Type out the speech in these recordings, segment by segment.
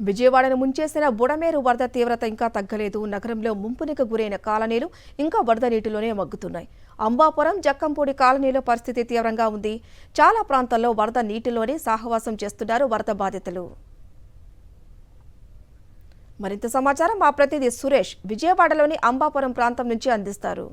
విజయవాడను ముంచేసిన బుడమేరు వరద తీవ్రత ఇంకా తగ్గలేదు. నగరంలో ముంపునకు గురైన కాలనీలు ఇంకా వరద నీటిలోనే మగ్గుతున్నాయి. అంబాపురం, జక్కంపూడి కాలనీలో పరిస్థితి తీవ్రంగా ఉంది. చాలా ప్రాంతాల్లో వరద నీటిలోనే సాహవాసం చేస్తున్నారు వరద బాధితులు. మరింత సమాచారం మా ప్రతినిధి సురేష్ విజయవాడలోని అంబాపురం ప్రాంతం నుంచి అందిస్తారు.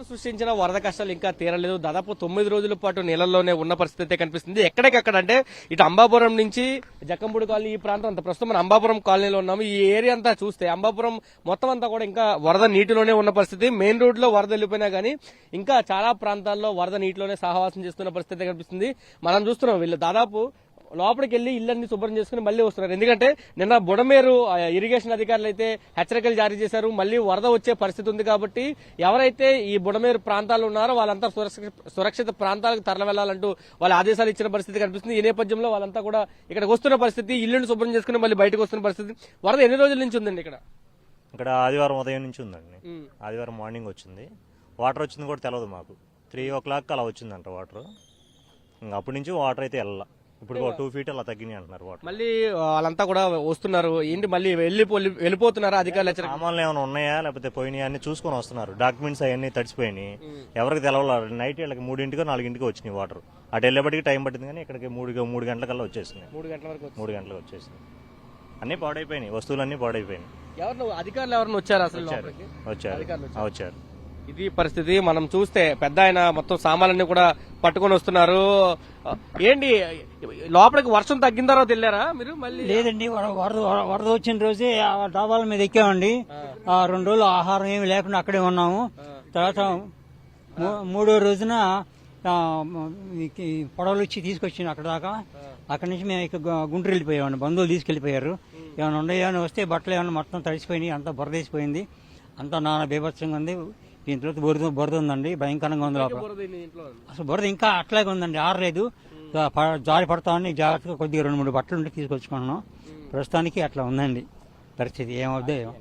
సృష్టించిన వరద కష్టాలు ఇంకా తీరలేదు. దాదాపు 9 రోజుల పాటు నీళ్లలోనే ఉన్న పరిస్థితి కనిపిస్తుంది. ఎక్కడికక్కడ అంటే ఇటు అంబాపురం నుంచి జక్కంపూడి కాలనీ ఈ ప్రాంతం అంతా ప్రస్తుతం మన అంబాపురం కాలనీలో ఉన్నాము. ఈ ఏరియా అంతా చూస్తే అంబాపురం మొత్తం అంతా కూడా ఇంకా వరద నీటిలోనే ఉన్న పరిస్థితి. మెయిన్ రోడ్ లో వరద వెళ్ళిపోయినా గానీ ఇంకా చాలా ప్రాంతాల్లో వరద నీటిలోనే సహవాసం చేస్తున్న పరిస్థితి కనిపిస్తుంది. మనం చూస్తున్నాం వీళ్ళు దాదాపు లోపలికి వెళ్లి ఇళ్లన్నీ శుభ్రం చేసుకుని మళ్లీ వస్తున్నారు. ఎందుకంటే నిన్న బుడమేరు ఇరిగేషన్ అధికారులు అయితే హెచ్చరికలు జారీ చేశారు. మళ్లీ వరద వచ్చే పరిస్థితి ఉంది కాబట్టి ఎవరైతే ఈ బుడమేరు ప్రాంతాలు ఉన్నారో వాళ్ళంతా సురక్షిత ప్రాంతాలకు తరలి వెళ్లాలంటూ వాళ్ళ ఆదేశాలు ఇచ్చిన పరిస్థితి కనిపిస్తుంది. ఈ నేపథ్యంలో వాళ్ళంతా కూడా ఇక్కడికి వస్తున్న పరిస్థితి, ఇళ్లను శుభ్రం చేసుకుని మళ్ళీ బయటకు వస్తున్న పరిస్థితి. వరద ఎన్ని రోజుల నుంచి ఉందండి ఇక్కడ ఆదివారం ఉదయం నుంచి ఉందండి. ఆదివారం మార్నింగ్ వచ్చింది. వాటర్ వచ్చింది కూడా తెలియదు మాకు. 3 o'clock అలా వచ్చిందంట వాటర్. అప్పటి నుంచి వాటర్ అయితే వెళ్ళాల. ఇప్పుడు 2 feet అలా తగ్గినాయి అంటున్నారు వాటర్. మళ్ళీ వాళ్ళంతా కూడా వస్తున్నారు. ఏంటి మళ్ళీ వెళ్ళిపోతున్నారా అధికారులు? సామాన్లు ఏమైనా ఉన్నాయా లేకపోతే పోయినాయా అన్ని చూసుకొని వస్తున్నారు. డాక్యుమెంట్స్ అవన్నీ తడిచిపోయినాయి. ఎవరికి తెలవాలి. నైట్ వీళ్ళకి 3 4 వచ్చినాయి వాటర్. అటు వెళ్ళేపటికి టైం పట్టింది కానీ ఇక్కడికి 3 గంటలకల్లా వచ్చేసింది. 3 గంటలకు వచ్చేసింది. అన్ని పాడైపోయినాయి, వస్తువులన్నీ పాడైపోయినాయి. అధికారులు ఎవరైనా వచ్చారు? అసలు వచ్చారు. ఇది పరిస్థితి. మనం చూస్తే పెద్ద ఆయన మొత్తం సామాన్లన్నీ కూడా పట్టుకొని వస్తున్నారు. ఏంటి లోపలికి వర్షం తగ్గిన తర్వాత వెళ్ళారా మీరు? మళ్ళీ లేదండి, వరద వచ్చిన రోజే డాబాల మీద ఎక్కామండి. 2 రోజులు ఆహారం ఏమి లేకుండా అక్కడే ఉన్నాము. తర్వాత 3వ రోజున పొడవలు వచ్చి తీసుకొచ్చింది అక్కడ దాకా. అక్కడి నుంచి మేము ఇక గుంటూరు వెళ్ళిపోయామండి. బంధువులు తీసుకెళ్లిపోయారు. ఏమైనా ఉన్నాయో అని వస్తే బట్టలు ఏమైనా మొత్తం తడిసిపోయినాయి. అంతా బురదేసిపోయింది. అంతా నానా బీభత్సంగా ఉంది. దీంట్లో బురద ఉందండి, భయంకరంగా ఉంది. లోపల అసలు బురద ఇంకా అట్లాగే ఉందండి, ఆరలేదు. జారి పడతామని జాగ్రత్తగా కొద్దిగా 2-3 బట్టలు ఉండి తీసుకొచ్చుకున్నాం. ప్రస్తుతానికి అట్లా ఉందండి పరిస్థితి. ఏమవుద్దో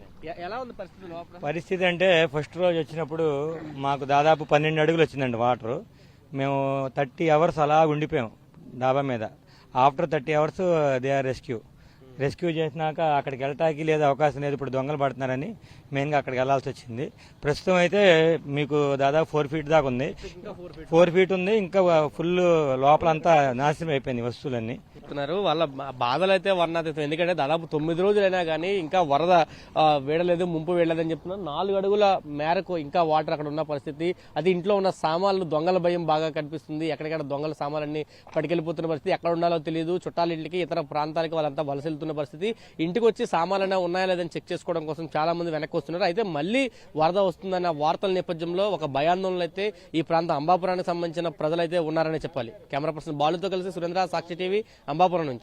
పరిస్థితి అంటే ఫస్ట్ రోజు వచ్చినప్పుడు మాకు దాదాపు 12 అడుగులు వచ్చిందండి వాటర్. మేము 30 hours అలా ఉండిపోయాం డాబా మీద. After 30 hours they are rescue చేసినాక అక్కడికి వెళ్ళటానికి లేదు, అవకాశం లేదు. ఇప్పుడు దొంగలు పడుతున్నారని మెయిన్గా అక్కడికి వెళ్లాల్సి వచ్చింది. ప్రస్తుతం అయితే మీకు దాదాపు 4 feet దాకా ఉంది. 4 feet ఉంది. ఇంకా ఫుల్ లోపలంతా నాశనం అయిపోయింది వస్తువులన్నీ. వాళ్ళ బాధలు అయితే వర్ణాతీతం. ఎందుకంటే దాదాపు 9 రోజులైనా కానీ ఇంకా వరద వేడలేదు, ముంపు వేయలేదని చెప్తున్నారు. 4 అడుగుల మేరకు ఇంకా వాటర్ అక్కడ ఉన్న పరిస్థితి. అది ఇంట్లో ఉన్న సామాన్లు దొంగల భయం బాగా కనిపిస్తుంది. ఎక్కడికక్కడ దొంగల సామాన్లన్నీ పట్టుకెళ్లిపోతున్న పరిస్థితి. ఎక్కడ ఉండాలో తెలియదు. చుట్టాల ఇంటికి, ఇతర ప్రాంతాలకి వాళ్ళంతా వలస వెళ్తున్న పరిస్థితి. ఇంటికి వచ్చి సామాన్లు ఉన్నాయా లేదని చెక్ చేసుకోవడం కోసం చాలా మంది వెనక్కి వస్తున్నారు. అయితే మళ్లీ వరద వస్తుందన్న వార్తల నేపథ్యంలో ఒక భయాందోళనలు అయితే ఈ ప్రాంతం అంబాపురానికి సంబంధించిన ప్రజలైతే ఉన్నారని చెప్పాలి. కెమెరా పర్సన్ బాలుతో కలిసి సురేంద్ర, సాక్షి టీవీ, అంబాపురం నుంచి.